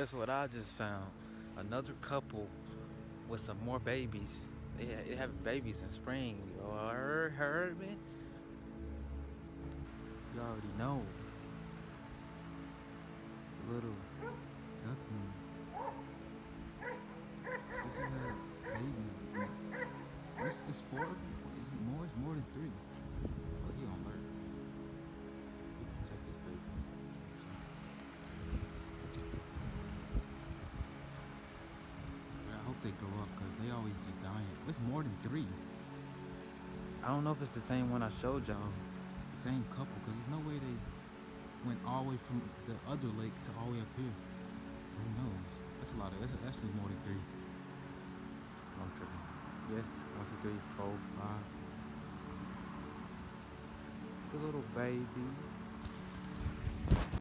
guess what I just found? Another couple with some more babies. They having babies in spring. You heard me? You already know. The little ducklings. Just had babies. It's four? Is it more? It's more than three. Oh, he on alert. He protect his babies. I hope they grow up because they always be dying. It's more than three. I don't know if it's the same one I showed y'all. The same couple, because there's no way they went all the way from the other lake to all the way up here. Who knows? That's a lot of, that's actually more than three. I'm tripping. Yes, 1, 2, 3, 4, 5. The little baby.